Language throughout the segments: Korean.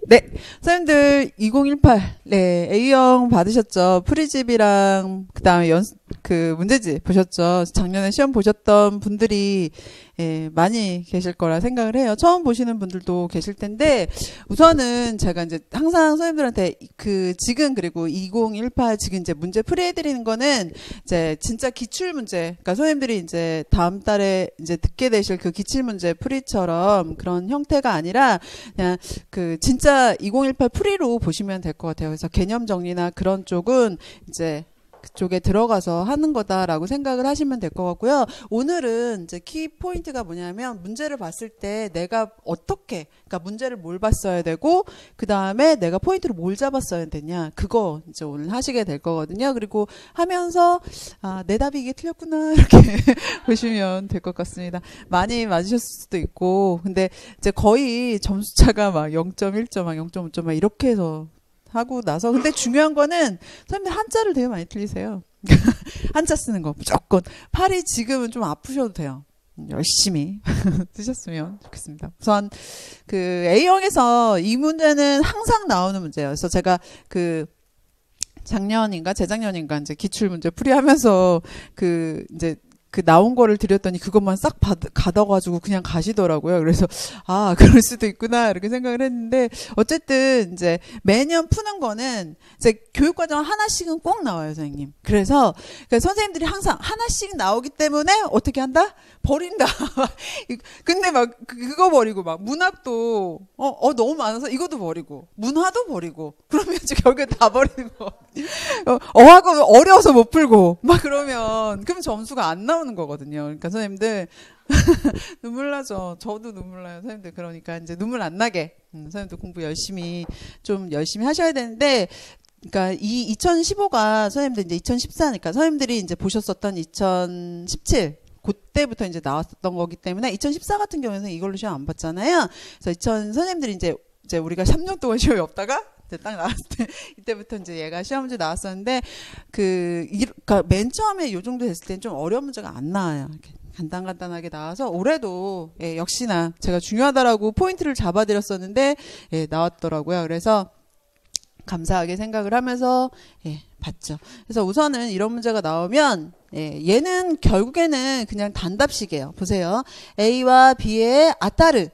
네, 선생님들 2018, 네, A형 받으셨죠? 프리집이랑 그다음에 그 문제집 보셨죠? 작년에 시험 보셨던 분들이 많이 계실 거라 생각을 해요. 처음 보시는 분들도 계실 텐데 우선은 제가 이제 항상 선생님들한테 그 지금 그리고 2018 지금 이제 문제 풀이해드리는 거는 이제 진짜 기출 문제, 그러니까 선생님들이 이제 다음 달에 이제 듣게 되실 그 기출 문제 풀이처럼 그런 형태가 아니라 그냥 그 진짜 2018 풀이로 보시면 될 것 같아요. 그래서 개념 정리나 그런 쪽은 이제 그쪽에 들어가서 하는 거다라고 생각을 하시면 될 것 같고요. 오늘은 이제 키 포인트가 뭐냐면 문제를 봤을 때 내가 어떻게, 그러니까 문제를 뭘 봤어야 되고 그 다음에 내가 포인트로 뭘 잡았어야 되냐, 그거 이제 오늘 하시게 될 거거든요. 그리고 하면서 내 답이 이게 틀렸구나 이렇게 보시면 될 것 같습니다. 많이 맞으셨을 수도 있고, 근데 이제 거의 점수차가 막 0.1점, 막 0.5점 막 이렇게 해서 하고 나서, 근데 중요한 거는 선생님들 한자를 되게 많이 틀리세요. 한자 쓰는 거 무조건. 팔이 지금은 좀 아프셔도 돼요. 열심히 쓰셨으면 좋겠습니다. 우선 그 A형에서 이 문제는 항상 나오는 문제예요. 그래서 제가 그 작년인가 재작년인가 이제 기출 문제 풀이하면서 그 이제 그 나온 거를 드렸더니 그것만 싹 가둬가지고 그냥 가시더라고요. 그래서 그럴 수도 있구나 이렇게 생각을 했는데, 어쨌든 이제 매년 푸는 거는 이제 교육과정 하나씩은 꼭 나와요, 선생님. 그래서 그러니까 선생님들이 항상 하나씩 나오기 때문에 어떻게 한다? 버린다. 근데 막 그거 버리고 막 문학도 너무 많아서 이것도 버리고 문화도 버리고 그러면 이제 결국에 다 버리는 거. 어학은 어려워서 못 풀고 막 그러면 점수가 안 나오는 거거든요. 그러니까 선생님들 눈물 나죠. 저도 눈물 나요, 선생님들. 그러니까 이제 눈물 안 나게 선생님들 공부 열심히 하셔야 되는데, 그러니까 이 2015가 선생님들 이제 2014니까 선생님들이 이제 보셨었던 2017 그때부터 이제 나왔었던 거기 때문에 2014 같은 경우에는 이걸로 시험 안 봤잖아요. 그래서 선생님들이 이제 우리가 3년 동안 시험이 없다가 딱 나왔을 때 이때부터 이제 얘가 시험 문제 나왔었는데, 그러니까 맨 처음에 요 정도 됐을 때는 좀 어려운 문제가 안 나와요. 이렇게 간단하게 나와서 올해도 역시나 제가 중요하다라고 포인트를 잡아드렸었는데 나왔더라고요. 그래서 감사하게 생각을 하면서 봤죠. 그래서 우선은 이런 문제가 나오면 얘는 결국에는 그냥 단답식이에요. 보세요. A와 B의 아따르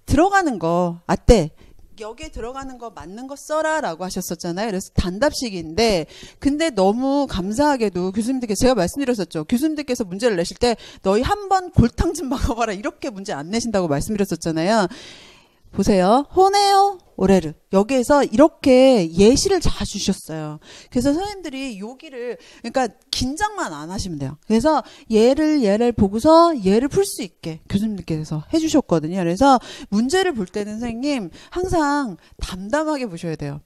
들어가는 거 아떼, 여기에 들어가는 거 맞는 거 써라 라고 하셨었잖아요. 그래서 단답식인데, 근데 너무 감사하게도 교수님들께서, 제가 말씀드렸었죠. 교수님들께서 문제를 내실 때 너희 한번 골탕 좀 먹어봐라 이렇게 문제 안 내신다고 말씀드렸었잖아요. 보세요. 호네요 오레르. 여기에서 이렇게 예시를 다 주셨어요. 그래서 선생님들이 여기를, 그러니까 긴장만 안 하시면 돼요. 그래서 얘를 보고서 얘를 풀 수 있게 교수님들께서 해주셨거든요. 그래서 문제를 볼 때는 선생님 항상 담담하게 보셔야 돼요.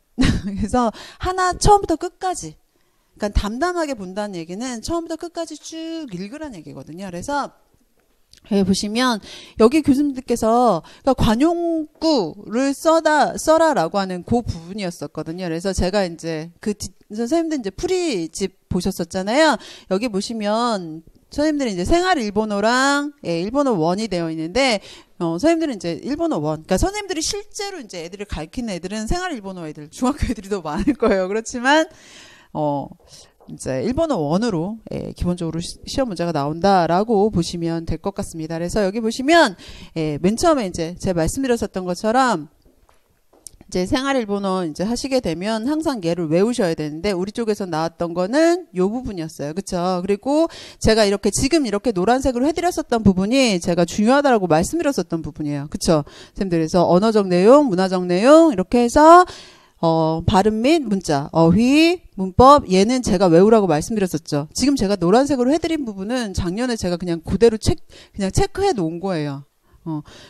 그래서 하나 처음부터 끝까지, 그러니까 담담하게 본다는 얘기는 처음부터 끝까지 쭉 읽으라는 얘기거든요. 그래서 여기 보시면 여기 교수님들께서 그러니까 관용구를 써라라고 하는 그 부분이었었거든요. 그래서 제가 이제 선생님들 이제 풀이집 보셨었잖아요. 여기 보시면 선생님들이 이제 생활 일본어랑 일본어 원이 되어 있는데, 선생님들은 이제 일본어 원, 그러니까 선생님들이 실제로 이제 애들을 가르치는 애들은 생활 일본어 애들, 중학교 애들이 더 많을 거예요. 그렇지만 이제 일본어 원으로 기본적으로 시험 문제가 나온다라고 보시면 될 것 같습니다. 그래서 여기 보시면 맨 처음에 이제 제가 말씀드렸었던 것처럼 이제 생활 일본어 이제 하시게 되면 항상 얘를 외우셔야 되는데, 우리 쪽에서 나왔던 거는 요 부분이었어요. 그쵸? 그리고 제가 지금 이렇게 노란색으로 해드렸었던 부분이 제가 중요하다라고 말씀드렸었던 부분이에요. 그쵸? 선생님들, 그래서 언어적 내용, 문화적 내용 이렇게 해서 발음 및 문자, 어휘, 문법, 얘는 제가 외우라고 말씀드렸었죠. 지금 제가 노란색으로 해드린 부분은 작년에 제가 그냥 그대로 그냥 체크해 놓은 거예요.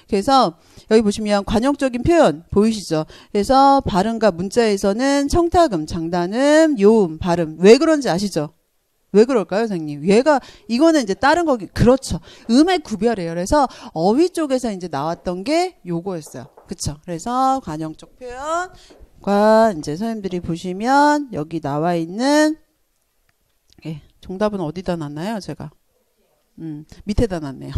그래서 여기 보시면 관용적인 표현 보이시죠? 그래서 발음과 문자에서는 청타음, 장단음, 요음, 발음. 왜 그런지 아시죠? 왜 그럴까요, 선생님? 이거는 이제 다른 거기, 그렇죠. 음의 구별이에요. 그래서 어휘 쪽에서 이제 나왔던 게 요거였어요. 그쵸? 그래서 관용적 표현, 이제 선생님들이 보시면 여기 나와 있는 정답은 어디다 놨나요, 제가? 밑에다 놨네요.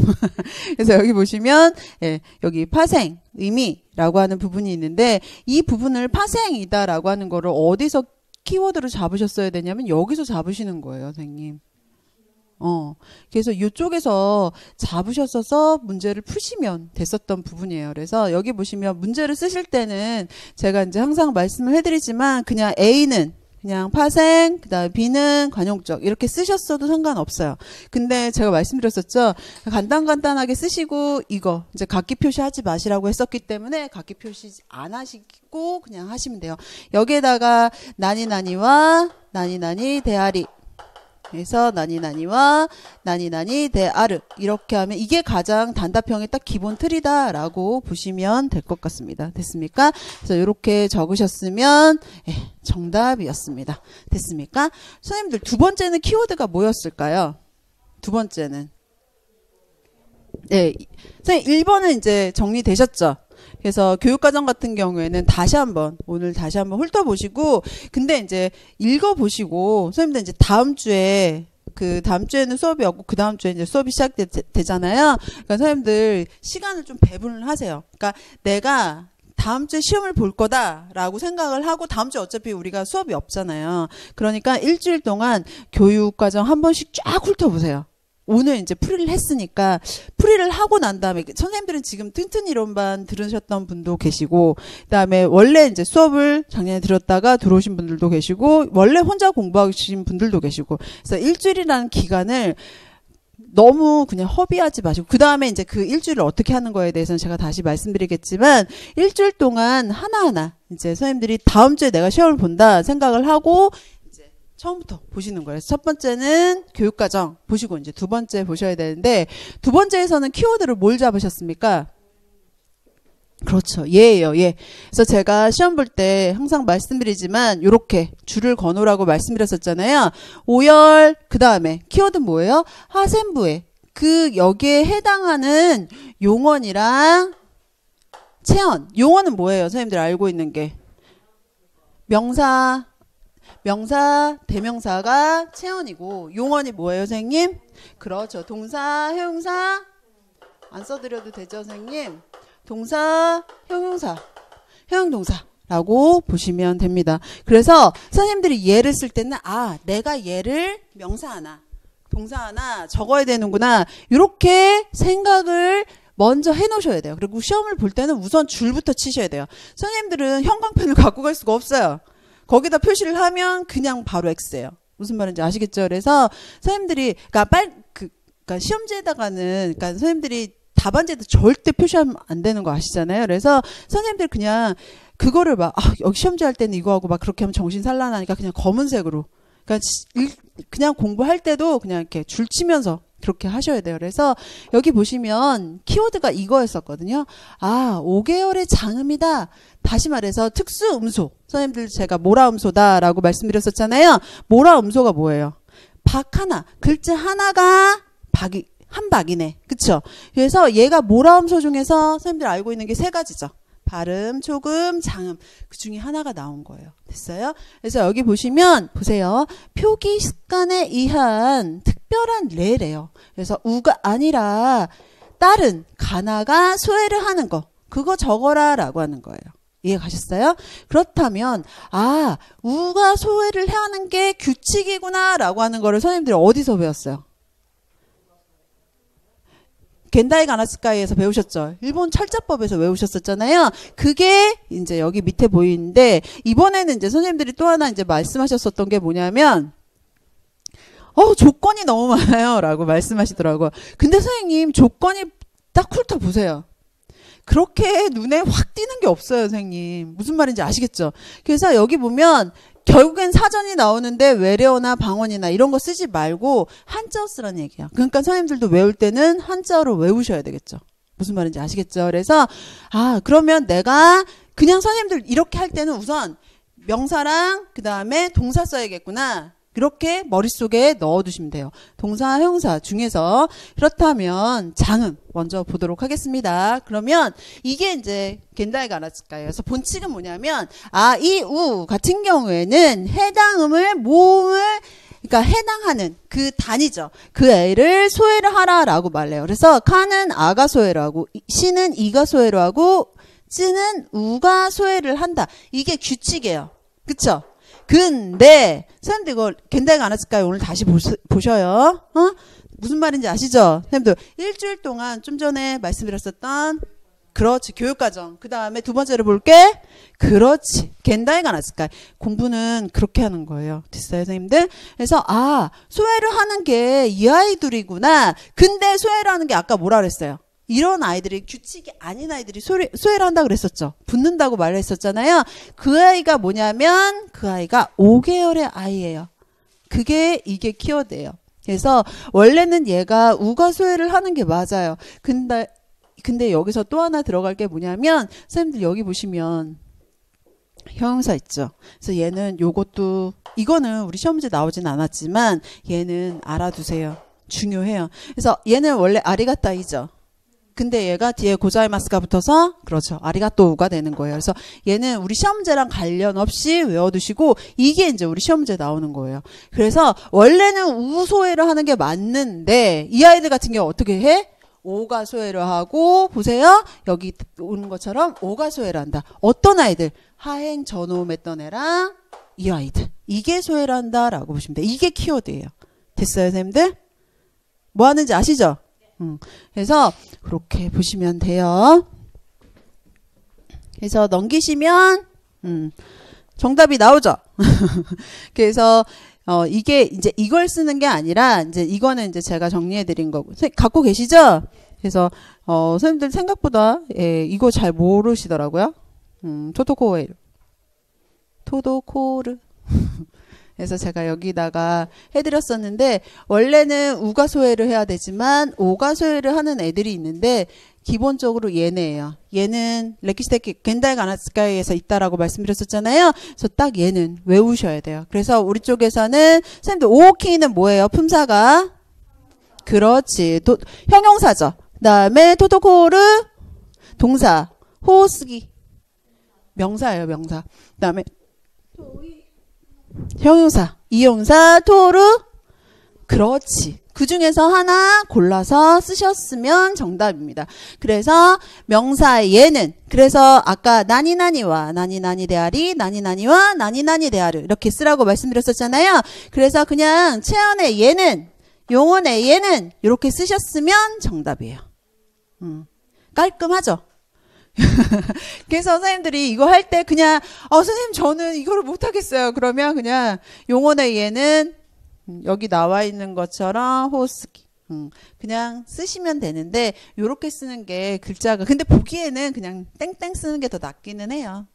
그래서 여기 보시면, 예, 여기 파생, 의미라고 하는 부분이 있는데, 이 부분을 파생이다라고 하는 거를 어디서 키워드로 잡으셨어야 되냐면, 여기서 잡으시는 거예요, 선생님. 그래서 이쪽에서 잡으셨어서 문제를 푸시면 됐었던 부분이에요. 그래서 여기 보시면 문제를 쓰실 때는 제가 이제 항상 말씀을 해드리지만 그냥 A는 그냥 파생, 그다음에 B는 관용적 이렇게 쓰셨어도 상관없어요. 근데 제가 말씀드렸었죠. 간단하게 쓰시고 이거 이제 각기 표시하지 마시라고 했었기 때문에 각기 표시 안 하시고 그냥 하시면 돼요. 여기에다가 나니나니와 나니나니 대아리 그래서 나니나니와 나니나니 대아르 이렇게 하면 이게 가장 단답형의 딱 기본 틀이다라고 보시면 될 것 같습니다. 됐습니까? 그래서 이렇게 적으셨으면 정답이었습니다. 됐습니까? 선생님들 두 번째는 키워드가 뭐였을까요? 두 번째는 네, 선생님 1번은 이제 정리되셨죠? 그래서 교육과정 같은 경우에는 오늘 다시 한번 훑어보시고, 근데 이제 읽어보시고, 선생님들 이제 다음 주에는 수업이 없고, 그 다음 주에 이제 수업이 시작되잖아요. 그러니까 선생님들 시간을 좀 배분을 하세요. 그러니까 내가 다음 주에 시험을 볼 거다라고 생각을 하고, 다음 주에 어차피 우리가 수업이 없잖아요. 그러니까 일주일 동안 교육과정 한 번씩 쫙 훑어보세요. 오늘 이제 풀이를 했으니까 풀이를 하고 난 다음에 선생님들은 지금 튼튼 이론반 들으셨던 분도 계시고 그다음에 원래 이제 수업을 작년에 들었다가 들어오신 분들도 계시고 원래 혼자 공부하신 분들도 계시고 그래서 일주일이라는 기간을 너무 그냥 허비하지 마시고 그다음에 이제 그 일주일을 어떻게 하는 거에 대해서는 제가 다시 말씀드리겠지만 일주일 동안 하나하나 이제 선생님들이 다음 주에 내가 시험을 본다 생각을 하고 처음부터 보시는 거예요. 첫 번째는 교육과정 보시고 이제 두 번째 보셔야 되는데 두 번째에서는 키워드를 뭘 잡으셨습니까? 그렇죠. 예예요. 예. 그래서 제가 시험 볼 때 항상 말씀드리지만 요렇게 줄을 거놓으라고 말씀드렸었잖아요. 오열 그 다음에 키워드는 뭐예요? 하생부에 그 여기에 해당하는 용언이랑 체언. 용언은 뭐예요? 선생님들 알고 있는 게 명사, 대명사가 체언이고 용언이 뭐예요, 선생님? 그렇죠. 동사, 형용사 안 써드려도 되죠, 선생님? 동사, 형용사, 형용동사라고 보시면 됩니다. 그래서 선생님들이 예를 쓸 때는 내가 얘를 명사 하나, 동사 하나 적어야 되는구나 이렇게 생각을 먼저 해놓으셔야 돼요. 그리고 시험을 볼 때는 우선 줄부터 치셔야 돼요. 선생님들은 형광펜을 갖고 갈 수가 없어요. 거기다 표시를 하면 그냥 바로 X예요. 무슨 말인지 아시겠죠? 그래서 선생님들이 그러니까 시험지에다가는 그러니까 선생님들이 답안지에도 절대 표시하면 안 되는 거 아시잖아요. 그래서 선생님들 그냥 그거를 여기 시험지 할 때는 이거 하고 막 그렇게 하면 정신 산란하니까 그냥 검은색으로 그냥 공부할 때도 그냥 이렇게 줄 치면서 그렇게 하셔야 돼요. 그래서 여기 보시면 키워드가 이거였었거든요. 5개월의 장음이다. 다시 말해서 특수음소. 선생님들 제가 모라음소다라고 말씀드렸었잖아요. 모라음소가 뭐예요? 박 하나, 글자 하나가 한 박이네. 그쵸? 그래서 얘가 모라음소 중에서 선생님들 알고 있는 게 세 가지죠. 발음, 초금, 장음 그 중에 하나가 나온 거예요. 됐어요? 그래서 여기 보시면 보세요. 표기 습관에 의한 특별한 예래요. 그래서 우가 아니라 다른 가나가 소외를 하는 거 그거 적어라 라고 하는 거예요. 이해 가셨어요? 그렇다면 우가 소외를 하는 게 규칙이구나 라고 하는 거를 선생님들이 어디서 배웠어요? 겐다이 가나스카이에서 배우셨죠. 일본 철자법에서 외우셨었잖아요. 그게 이제 여기 밑에 보이는데 이번에는 이제 선생님들이 또 하나 이제 말씀하셨었던 게 뭐냐면 조건이 너무 많아요 라고 말씀하시더라고요. 근데 선생님 조건이 딱 훑어보세요. 그렇게 눈에 확 띄는 게 없어요, 선생님. 무슨 말인지 아시겠죠? 그래서 여기 보면 결국엔 사전이 나오는데 외래어나 방언이나 이런 거 쓰지 말고 한자어 쓰라는 얘기야. 그러니까 선생님들도 외울 때는 한자어로 외우셔야 되겠죠. 무슨 말인지 아시겠죠? 그래서 그러면 내가 그냥 선생님들 이렇게 할 때는 우선 명사랑 그 다음에 동사 써야겠구나. 이렇게 머릿속에 넣어두시면 돼요. 동사, 형용사 중에서. 그렇다면 장음 먼저 보도록 하겠습니다. 그러면 이게 이제 겐다이 가나스카예요. 그래서 본칙은 뭐냐면 이, 우 같은 경우에는 해당 음을 모음을 그러니까 해당하는 그 단위죠. 그 애를 소외를 하라라고 말해요. 그래서 카는 아가 소외를 하고 시는 이가 소외를 하고 쯔는 우가 소외를 한다. 이게 규칙이에요. 그쵸? 근데 선생님들 이거 겐다이가 안 왔을까요? 오늘 다시 보셔요. 무슨 말인지 아시죠? 선생님들 일주일 동안 좀 전에 말씀드렸었던 그렇지 교육과정 그 다음에 두 번째로 볼게 그렇지 겐다이가 났을까 공부는 그렇게 하는 거예요. 됐어요 선생님들? 그래서 소외를 하는 게 이 아이들이구나. 근데 소외를 하는 게 아까 뭐라 그랬어요? 이런 아이들이 규칙이 아닌 아이들이 소외를 한다고 그랬었죠. 붙는다고 말을 했었잖아요. 그 아이가 뭐냐면 그 아이가 5개월의 아이예요. 이게 키워드예요. 그래서 원래는 얘가 우가 소외를 하는 게 맞아요. 근데 여기서 또 하나 들어갈 게 뭐냐면 선생님들 여기 보시면 형용사 있죠. 그래서 얘는 요것도 이거는 우리 시험 문제 나오진 않았지만 얘는 알아두세요. 중요해요. 그래서 얘는 원래 아리가따이죠. 근데 얘가 뒤에 고자이마스가 붙어서 그렇죠. 아리가또우가 되는 거예요. 그래서 얘는 우리 시험 문제랑 관련 없이 외워두시고 이게 이제 우리 시험 문제 나오는 거예요. 그래서 원래는 우소외를 하는 게 맞는데 이 아이들 같은 경우 어떻게 해? 오가 소외를 하고 보세요. 여기 오는 것처럼 오가 소외를 한다. 어떤 아이들? 하행 전호음했던 애랑 이 아이들. 이게 소외를 한다라고 보시면 돼요. 이게 키워드예요. 됐어요 선생님들? 뭐 하는지 아시죠? 그래서 그렇게 보시면 돼요. 그래서 넘기시면 정답이 나오죠. 그래서 이게 이제 이걸 쓰는 게 아니라 이제 이거는 이제 제가 정리해 드린 거고 갖고 계시죠? 그래서 선생님들 생각보다 이거 잘 모르시더라고요. 토도코르 그래서 제가 여기다가 해드렸었는데 원래는 우가 소외를 해야 되지만 오가 소외를 하는 애들이 있는데 기본적으로 얘네예요. 얘는 레키시테키 겐다이 가나스카이에서 있다라고 말씀드렸었잖아요. 그래서 딱 얘는 외우셔야 돼요. 그래서 우리 쪽에서는 선생님들 오키는 뭐예요? 품사가 그렇지 형용사죠. 그 다음에 토토코르 동사 호스기 명사예요. 명사. 그 다음에 형용사, 이용사, 토르 그렇지. 그 중에서 하나 골라서 쓰셨으면 정답입니다. 그래서 명사 얘는 그래서 아까 나니나니와 나니나니 대아리 나니나니와 나니나니 대아르 이렇게 쓰라고 말씀드렸었잖아요. 그래서 그냥 체언의 얘는 용언의 얘는 이렇게 쓰셨으면 정답이에요. 깔끔하죠? 그래서 선생님들이 이거 할 때 그냥 선생님 저는 이거를 못하겠어요. 그러면 그냥 용언의 얘는 여기 나와 있는 것처럼 호스기 그냥 쓰시면 되는데 요렇게 쓰는 게 글자가 근데 보기에는 그냥 땡땡 쓰는 게 더 낫기는 해요.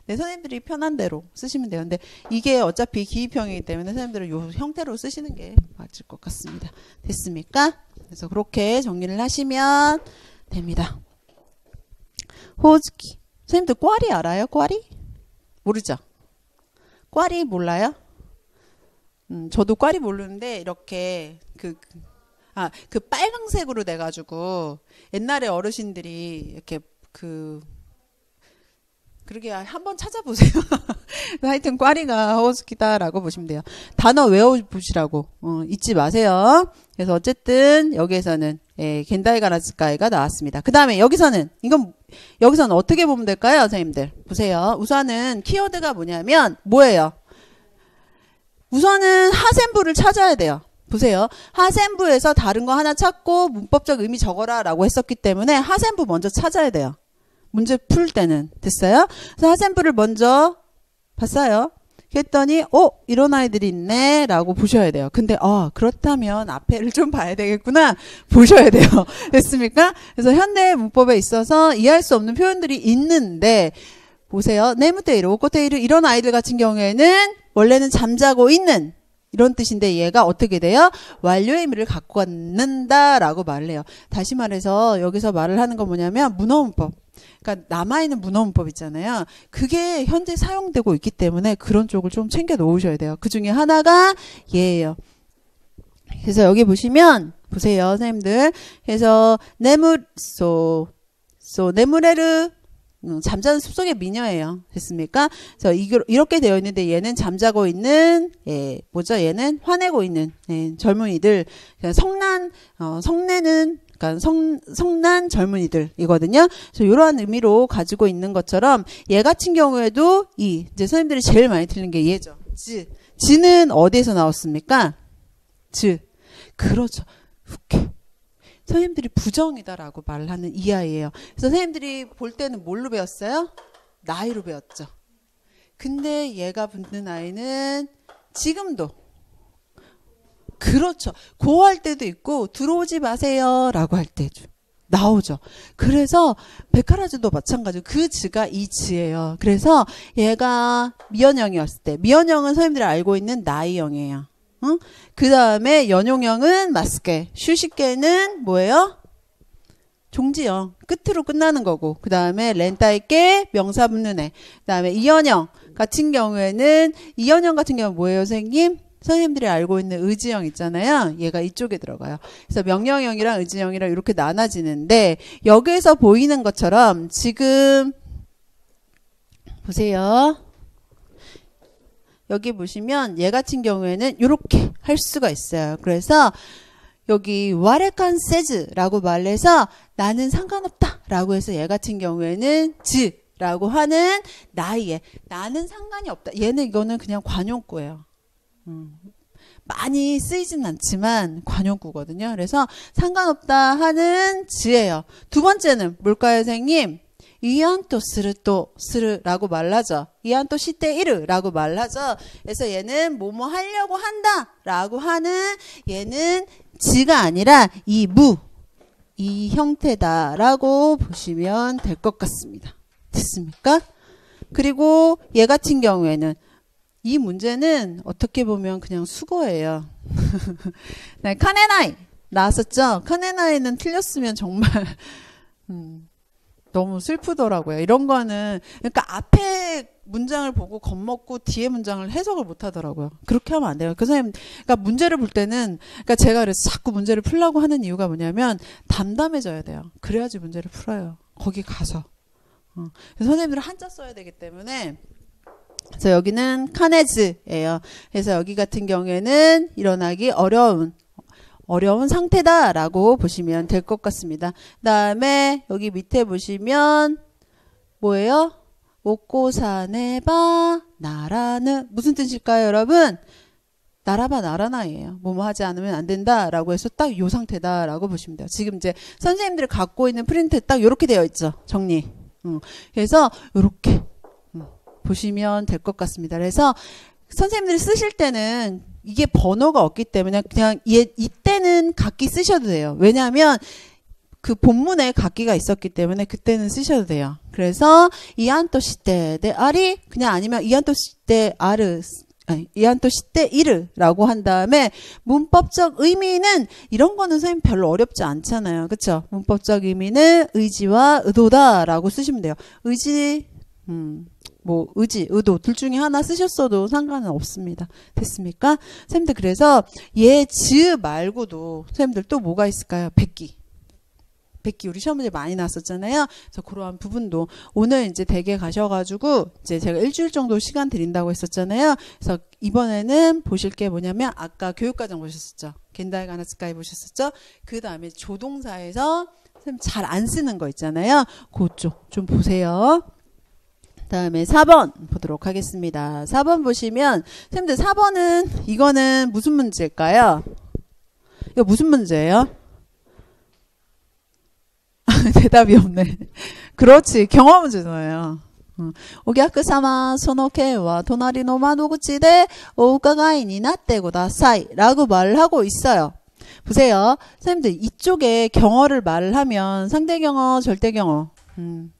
네, 선생님들이 편한 대로 쓰시면 돼요. 근데 이게 어차피 기입형이기 때문에 선생님들은 요 형태로 쓰시는 게 맞을 것 같습니다. 됐습니까? 그래서 그렇게 정리를 하시면 됩니다. 호즈키. 선생님들 꽈리 알아요? 꽈리? 모르죠? 꽈리 몰라요? 저도 꽈리 모르는데 이렇게 그 빨강색으로 돼가지고 옛날에 어르신들이 이렇게 그러게 한번 찾아보세요. 하여튼 꽈리가 호스키다라고 보시면 돼요. 단어 외워보시라고 잊지 마세요. 그래서 어쨌든 여기에서는 겐다이 가나스카이가 나왔습니다. 그 다음에 여기서는 여기서는 어떻게 보면 될까요, 선생님들? 보세요. 우선은 키워드가 뭐냐면 뭐예요? 우선은 하센부를 찾아야 돼요. 보세요. 하센부에서 다른 거 하나 찾고 문법적 의미 적어라 라고 했었기 때문에 하센부 먼저 찾아야 돼요. 문제 풀 때는. 됐어요? 그래서 하센부를 먼저 봤어요. 했더니 이런 아이들이 있네 라고 보셔야 돼요. 근데 그렇다면 앞에를 좀 봐야 되겠구나 보셔야 돼요. 됐습니까? 그래서 현대 문법에 있어서 이해할 수 없는 표현들이 있는데 보세요. 네무테이르, 오코테이르 이런 아이들 같은 경우에는 원래는 잠자고 있는 이런 뜻인데 얘가 어떻게 돼요? 완료의 의미를 갖고 갖는다라고 말을 해요. 다시 말해서 여기서 말을 하는 건 뭐냐면 문어문법. 그러니까 남아있는 문어문법 있잖아요. 그게 현재 사용되고 있기 때문에 그런 쪽을 좀 챙겨 놓으셔야 돼요. 그 중에 하나가 얘예요. 그래서 여기 보시면 보세요 선생님들. 그래서 네무레르 잠자는 숲속의 미녀예요. 됐습니까? 그래서 이렇게 되어 있는데 얘는 잠자고 있는 뭐죠? 얘는 화내고 있는 젊은이들. 성내는 그러니까 성난 젊은이들이거든요. 그래서 이러한 의미로 가지고 있는 것처럼 얘 같은 경우에도 이제 선생님들이 제일 많이 틀린 게 얘죠. 지는 어디에서 나왔습니까? 그렇죠. 오케이. 선생님들이 부정이다라고 말하는 이 아이예요. 그래서 선생님들이 볼 때는 뭘로 배웠어요? 나이로 배웠죠. 근데 얘가 붙는 아이는 지금도 그렇죠. 고할 때도 있고 들어오지 마세요 라고 할 때도 나오죠. 그래서 백화라즈도 마찬가지고 그 즈가 이 즈예요. 그래서 얘가 미연형이었을 때 미연형은 선생님들이 알고 있는 나이형이에요. 응? 그 다음에 연용형은 마스케, 슈시케는 뭐예요? 종지형, 끝으로 끝나는 거고 그 다음에 렌타이께 명사 붙는 애. 그 다음에 이연형 같은 경우에는 뭐예요 선생님? 선생님들이 알고 있는 의지형 있잖아요. 얘가 이쪽에 들어가요. 그래서 명령형이랑 의지형이랑 이렇게 나눠지는데 여기에서 보이는 것처럼 지금 보세요. 여기 보시면 얘 같은 경우에는 이렇게 할 수가 있어요. 그래서 여기 와레칸 세즈라고 말해서 나는 상관없다 라고 해서 얘 같은 경우에는 즈라고 하는 나이에 나는 상관이 없다. 이거는 그냥 관용구예요. 많이 쓰이진 않지만 관용구거든요. 그래서 상관없다 하는 지예요. 두 번째는 뭘까요, 선생님? 이안토 스르라고 말하죠. 이안토 시테 이르라고 말하죠. 그래서 얘는 뭐뭐 하려고 한다라고 하는 얘는 지가 아니라 이 형태다라고 보시면 될 것 같습니다. 됐습니까? 그리고 얘 같은 경우에는 이 문제는 어떻게 보면 그냥 수거예요. 네, 카네나이 나왔었죠? 카네나이는 틀렸으면 정말 너무 슬프더라고요. 이런 거는 그러니까 앞에 문장을 보고 겁먹고 뒤에 문장을 해석을 못 하더라고요. 그렇게 하면 안 돼요. 그 선생님, 그러니까 문제를 볼 때는 그러니까 제가 그래서 자꾸 문제를 풀려고 하는 이유가 뭐냐면 담담해져야 돼요. 그래야지 문제를 풀어요. 거기 가서. 선생님들은 한자 써야 되기 때문에 그래서 여기는 카네즈예요. 그래서 여기 같은 경우에는 일어나기 어려운 상태다라고 보시면 될 것 같습니다. 그 다음에 여기 밑에 보시면 뭐예요? 먹고 사네바 나라는 무슨 뜻일까요, 여러분? 나라바 나라나이에요. 뭐뭐 하지 않으면 안 된다라고 해서 딱 요 상태다라고 보시면 돼요. 지금 이제 선생님들이 갖고 있는 프린트에 딱 이렇게 되어 있죠. 정리. 그래서 이렇게 보시면 될 것 같습니다. 그래서 선생님들이 쓰실 때는 이게 번호가 없기 때문에 그냥 이때는 각기 쓰셔도 돼요. 왜냐하면 그 본문에 각기가 있었기 때문에 그때는 쓰셔도 돼요. 그래서 이안토 시테 데 아리 그냥 아니면 이안토 시테 아르 이안토 시테 이르라고 한 다음에 문법적 의미는 이런 거는 선생님 별로 어렵지 않잖아요. 그렇죠? 문법적 의미는 의지와 의도다라고 쓰시면 돼요. 의지 의지, 의도 둘 중에 하나 쓰셨어도 상관은 없습니다. 됐습니까? 선생님들 그래서 즈 말고도 선생님들 또 뭐가 있을까요? 백기 우리 시험 문제 많이 나왔었잖아요. 그래서 그러한 부분도 오늘 이제 댁에 가셔가지고 이제 제가 일주일 정도 시간 드린다고 했었잖아요. 그래서 이번에는 보실 게 뭐냐면 아까 교육과정 보셨었죠. 겐다이 가나츠카이 보셨었죠. 그 다음에 조동사에서 선생님 잘 안 쓰는 거 있잖아요. 그쪽 좀 보세요. 다음에 4번 보도록 하겠습니다. 4번 보시면 선생님들 4번은 이거는 무슨 문제일까요? 이거 무슨 문제예요? 대답이 없네. 그렇지. 경험 문제잖아요. 오객사마 소노케와 도나리노 마도구치데 오우카가이 니 나tte 구다사이 라고 말을 하고 있어요. 보세요. 선생님들 이쪽에 경어를 말을 하면 상대경어, 절대경어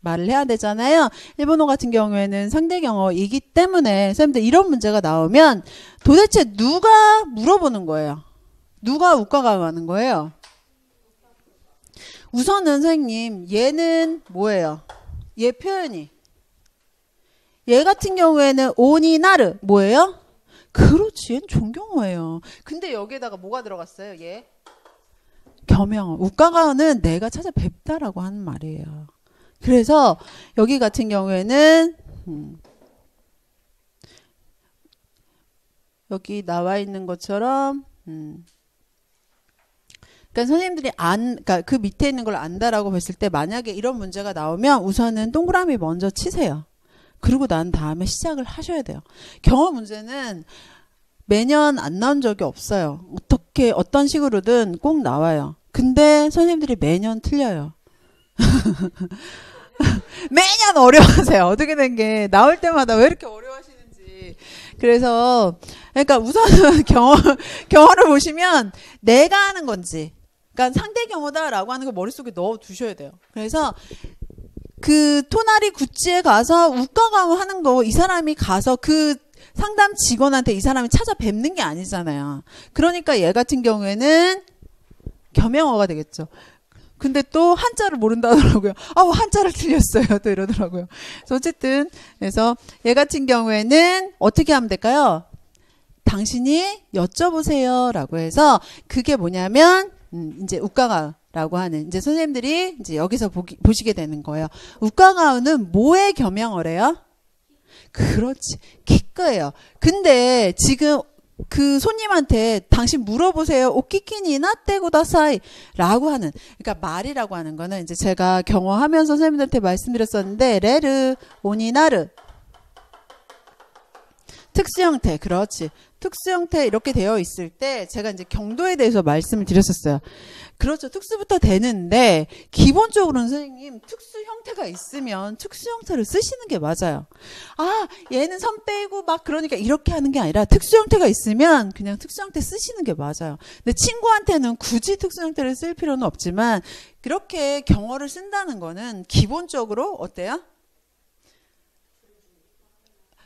말을 해야 되잖아요. 일본어 같은 경우에는 상대경어이기 때문에 선생님들 이런 문제가 나오면 도대체 누가 물어보는 거예요? 누가 우과가 거예요? 우선은 선생님 얘는 뭐예요? 얘 표현이 얘 같은 경우에는 오니 나르 뭐예요? 그렇지, 얘는 존경어예요. 근데 여기에다가 뭐가 들어갔어요? 얘 겸영어. 우과가는 내가 찾아뵙다라고 하는 말이에요. 그래서 여기 같은 경우에는 여기 나와 있는 것처럼 그러니까 선생님들이 그러니까 그 밑에 있는 걸 안다라고 했을 때 만약에 이런 문제가 나오면 우선은 동그라미 먼저 치세요. 그리고 난 다음에 시작을 하셔야 돼요. 경어 문제는 매년 안 나온 적이 없어요. 어떤 식으로든 꼭 나와요. 근데 선생님들이 매년 틀려요. 매년 어려워하세요. 어떻게 된 게 나올 때마다 왜 이렇게 어려워하시는지. 그래서 그러니까 우선은 경어를 보시면 내가 하는 건지, 그러니까 상대 경어다라고 하는 걸 머릿속에 넣어 두셔야 돼요. 그래서 그 토나리 구찌에 가서 우가가무 하는 거 이 사람이 가서 그 상담 직원한테 이 사람이 찾아뵙는 게 아니잖아요. 그러니까 얘 같은 경우에는 겸용어가 되겠죠. 근데 또 한자를 모른다 하더라고요. 한자를 틀렸어요. 또 이러더라고요. 그래서 어쨌든 그래서 얘 같은 경우에는 어떻게 하면 될까요? 당신이 여쭤보세요 라고 해서 그게 뭐냐면 이제 우가가라고 하는 이제 선생님들이 이제 여기서 보시게 되는 거예요. 우가가우는 뭐의 겸용어래요? 그렇지. 키크예요. 근데 지금 그 손님한테 당신 물어보세요. 오키키니 나떼고다사이 라고 하는, 그러니까 말이라고 하는 거는 이제 제가 경험하면서 선생님들한테 말씀드렸었는데 레르, 오니나르 특수형태, 그렇지. 특수형태 이렇게 되어 있을 때 제가 이제 경도에 대해서 말씀을 드렸었어요. 그렇죠. 특수부터 되는데 기본적으로는 선생님 특수형태가 있으면 특수형태를 쓰시는 게 맞아요. 얘는 선 빼고 막 그러니까 이렇게 하는 게 아니라 특수형태가 있으면 그냥 특수형태 쓰시는 게 맞아요. 근데 친구한테는 굳이 특수형태를 쓸 필요는 없지만 그렇게 경어를 쓴다는 거는 기본적으로 어때요?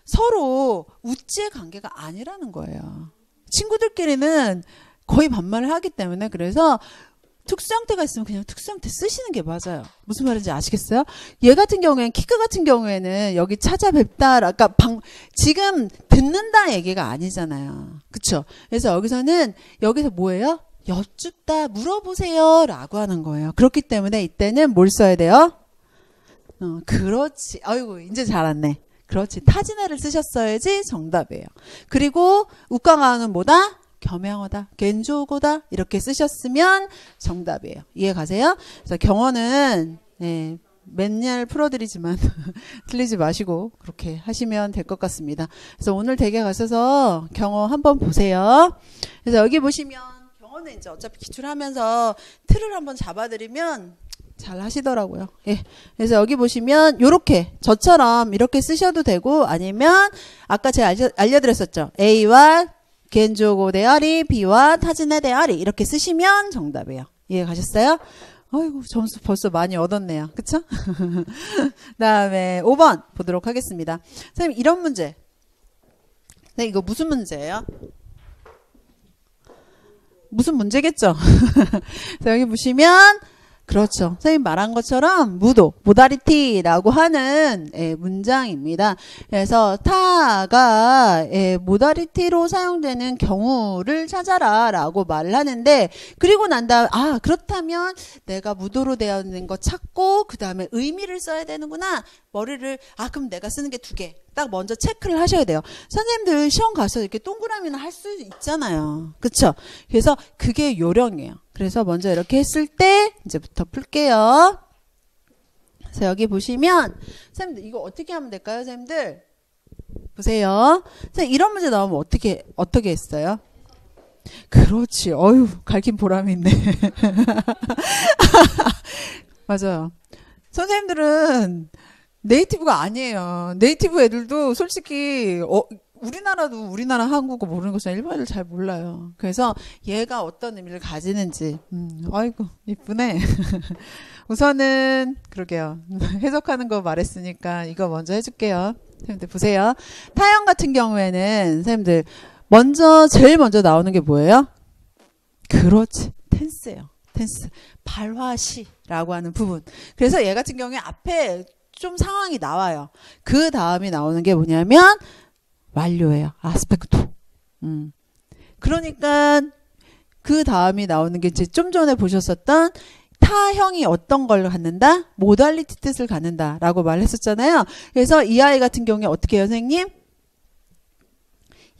서로 우찌의 관계가 아니라는 거예요. 친구들끼리는 거의 반말을 하기 때문에 그래서 특수형태가 있으면 그냥 특수형태 쓰시는 게 맞아요. 무슨 말인지 아시겠어요? 얘 같은 경우에는 키크 같은 경우에는 여기 찾아뵙다, 그러니까 지금 듣는다 얘기가 아니잖아요. 그쵸? 그래서 여기서 뭐예요? 여쭙다, 물어보세요 라고 하는 거예요. 그렇기 때문에 이때는 뭘 써야 돼요? 그렇지. 아이고 이제 잘 왔네. 그렇지. 타지네를 쓰셨어야지 정답이에요. 그리고 우가가는 뭐다? 겸용어다. 겐조고다. 이렇게 쓰셨으면 정답이에요. 이해 가세요? 그래서 경어는 맨날 풀어드리지만 틀리지 마시고 그렇게 하시면 될 것 같습니다. 그래서 오늘 댁에 가셔서 경어 한번 보세요. 그래서 여기 보시면 경어는 이제 어차피 기출하면서 틀을 한번 잡아드리면 잘 하시더라고요. 예. 그래서 여기 보시면 요렇게 저처럼 이렇게 쓰셔도 되고 아니면 아까 제가 알려드렸었죠. A와 겐조고 대아리, B와 타지네 대아리 이렇게 쓰시면 정답이에요. 이해 가셨어요? 아이고 점수 벌써 많이 얻었네요. 그쵸? 다음에 5번 보도록 하겠습니다. 선생님 이런 문제. 네, 이거 무슨 문제예요? 무슨 문제겠죠? 자, 여기 보시면 그렇죠. 선생님 말한 것처럼 모다리티라고 하는 문장입니다. 그래서 타가 모다리티로 사용되는 경우를 찾아라 라고 말을 하는데 그리고 난 다음 그렇다면 내가 무도로 되어 있는 거 찾고 그 다음에 의미를 써야 되는구나. 머리를 그럼 내가 쓰는 게 2개. 딱 먼저 체크를 하셔야 돼요. 선생님들 시험 가서 이렇게 동그라미는 할 수 있잖아요. 그쵸? 그래서 그게 요령이에요. 그래서 먼저 이렇게 했을 때 이제부터 풀게요. 그래서 여기 보시면 선생님들 이거 어떻게 하면 될까요? 선생님들 보세요. 선생님 이런 문제 나오면 어떻게 했어요? 그렇지. 가르친 보람이 있네. 맞아요. 선생님들은 네이티브가 아니에요. 네이티브 애들도 솔직히 우리나라 한국어 모르는 것은 일본 애들 잘 몰라요. 그래서 얘가 어떤 의미를 가지는지 아이고 이쁘네. 우선은 그러게요. 해석하는 거 말했으니까 이거 먼저 해줄게요. 선생님들 보세요. 타형 같은 경우에는 선생님들 제일 먼저 나오는 게 뭐예요? 그렇지. 텐스예요. 텐스. 발화시라고 하는 부분. 그래서 얘 같은 경우에 앞에 좀 상황이 나와요. 그 다음이 나오는 게 뭐냐면 완료예요. 아스펙토. 그러니까 그 다음이 나오는 게 이제 좀 전에 보셨었던 타형이 어떤 걸 갖는다? 모달리티 뜻을 갖는다 라고 말했었잖아요. 그래서 이 아이 같은 경우에 어떻게 해요, 선생님?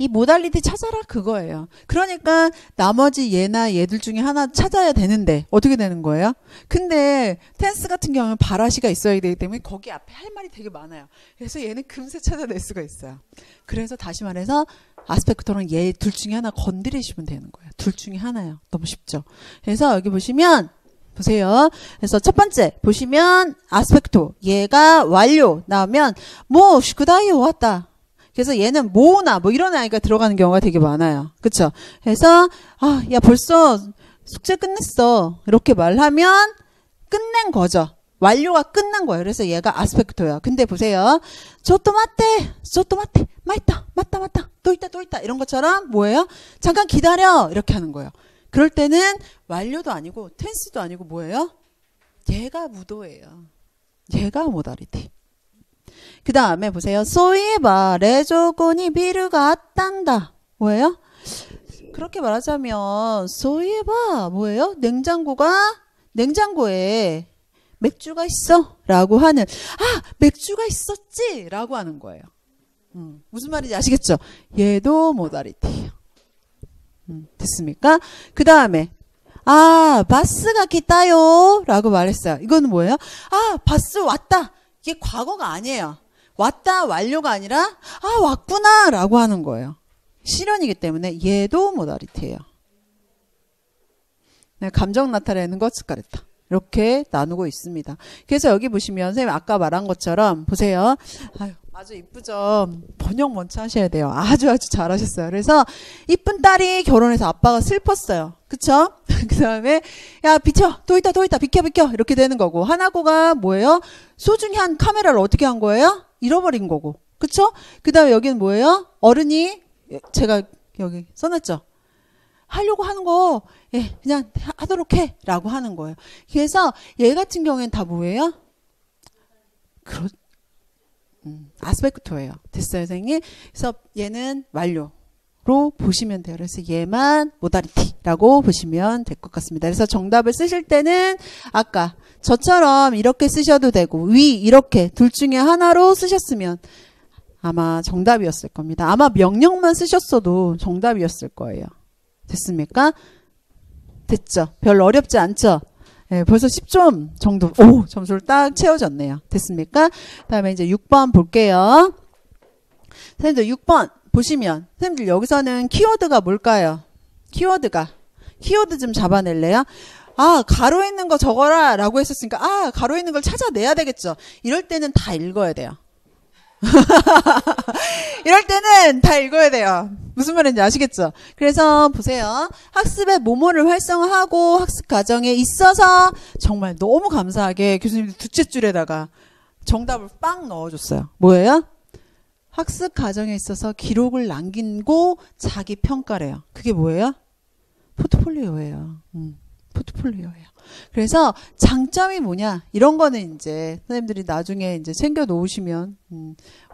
이 모달리티 찾아라 그거예요. 그러니까 나머지 얘나 얘들 중에 하나 찾아야 되는데 어떻게 되는 거예요? 근데 텐스 같은 경우는 바라시가 있어야 되기 때문에 거기 앞에 할 말이 되게 많아요. 그래서 얘는 금세 찾아낼 수가 있어요. 그래서 다시 말해서 아스펙트는 얘 둘 중에 하나 건드리시면 되는 거예요. 둘 중에 하나요. 너무 쉽죠. 그래서 여기 보시면 보세요. 그래서 첫 번째 보시면 아스펙토 얘가 완료 나오면 뭐 슈쿠다이오 왔다. 그래서 얘는 뭐나 뭐 이런 아이가 들어가는 경우가 되게 많아요. 그쵸? 그래서 야 벌써 숙제 끝냈어. 이렇게 말하면 끝낸 거죠. 완료가 끝난 거예요. 그래서 얘가 아스펙토예요. 근데 보세요. 저또 맞대. 맞다. 또 있다. 이런 것처럼 뭐예요? 잠깐 기다려. 이렇게 하는 거예요. 그럴 때는 완료도 아니고 텐스도 아니고 뭐예요? 얘가 무도예요. 얘가 모다리티. 그 다음에 보세요. 소이에바 레조건이 비루가 왔단다. 뭐예요? 그렇게 말하자면 소이에바 뭐예요? 냉장고에 맥주가 있어 라고 하는 맥주가 있었지 라고 하는 거예요. 무슨 말인지 아시겠죠? 얘도 모다리티예요. 됐습니까? 그 다음에 바스가 기타요 라고 말했어요. 이거는 뭐예요? 바스 왔다. 이게 과거가 아니에요. 왔다 완료가 아니라 왔구나 라고 하는 거예요. 실현이기 때문에 얘도 모다리티예요. 네, 감정 나타내는 것 스카레타. 이렇게 나누고 있습니다. 그래서 여기 보시면 선생님 아까 말한 것처럼 보세요. 아주 이쁘죠. 번역 먼저 하셔야 돼요. 아주 잘하셨어요. 그래서 이쁜 딸이 결혼해서 아빠가 슬펐어요. 그쵸? 그 다음에 야 비켜 또 있다 비켜 이렇게 되는 거고 하나고가 뭐예요? 소중한 카메라를 어떻게 한 거예요? 잃어버린 거고. 그쵸? 그 다음에 여기는 뭐예요? 어른이 제가 여기 써놨죠. 하려고 하는 거 그냥 하도록 해 라고 하는 거예요. 그래서 얘 같은 경우에는 다 뭐예요? 아스펙토예요. 됐어요, 선생님? 그래서 얘는 완료로 보시면 돼요. 그래서 얘만 모다리티라고 보시면 될 것 같습니다. 그래서 정답을 쓰실 때는 아까 저처럼 이렇게 쓰셔도 되고 위 이렇게 둘 중에 하나로 쓰셨으면 아마 정답이었을 겁니다. 아마 명령만 쓰셨어도 정답이었을 거예요. 됐습니까? 됐죠? 별로 어렵지 않죠? 네, 벌써 10점 정도, 점수를 딱 채워졌네요. 됐습니까? 그 다음에 이제 6번 볼게요. 선생님들 6번 보시면, 선생님들 여기서는 키워드가 뭘까요? 키워드 좀 잡아낼래요? 가로 있는 거 적어라 라고 했었으니까, 가로 있는 걸 찾아내야 되겠죠? 이럴 때는 다 읽어야 돼요. 이럴 때는 다 읽어야 돼요. 무슨 말인지 아시겠죠? 그래서 보세요. 학습의 모모를 활성화하고 학습 과정에 있어서 정말 너무 감사하게 교수님들 두째 줄에다가 정답을 빵 넣어줬어요. 뭐예요? 학습 과정에 있어서 기록을 남기고 자기 평가래요. 그게 뭐예요? 포트폴리오예요. 포트폴리오예요. 그래서 장점이 뭐냐 이런 거는 이제 선생님들이 나중에 이제 챙겨 놓으시면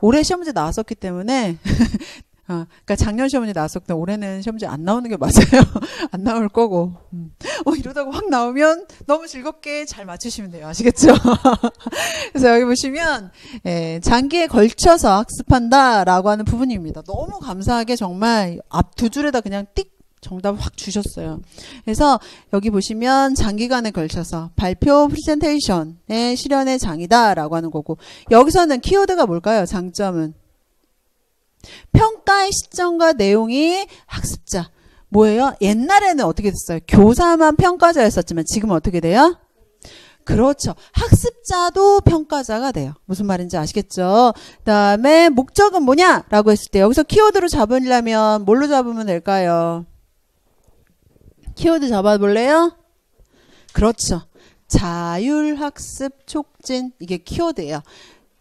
올해 시험 문제 나왔었기 때문에 그러니까 작년 시험 문제 나왔었기 때문에 올해는 시험 문제 안 나오는 게 맞아요. 안 나올 거고 이러다가 확 나오면 너무 즐겁게 잘 맞추시면 돼요. 아시겠죠? 그래서 여기 보시면 장기에 걸쳐서 학습한다라고 하는 부분입니다. 너무 감사하게 정말 앞 두 줄에다 그냥 띡 정답을 확 주셨어요. 그래서 여기 보시면 장기간에 걸쳐서 발표 프레젠테이션의 실현의 장이다라고 하는 거고 여기서는 키워드가 뭘까요? 장점은 평가의 시점과 내용이 학습자 뭐예요? 옛날에는 어떻게 됐어요? 교사만 평가자였었지만 지금은 어떻게 돼요? 그렇죠. 학습자도 평가자가 돼요. 무슨 말인지 아시겠죠? 그 다음에 목적은 뭐냐라고 했을 때 여기서 키워드로 잡으려면 뭘로 잡으면 될까요? 키워드 잡아볼래요? 그렇죠. 자율학습 촉진 이게 키워드예요.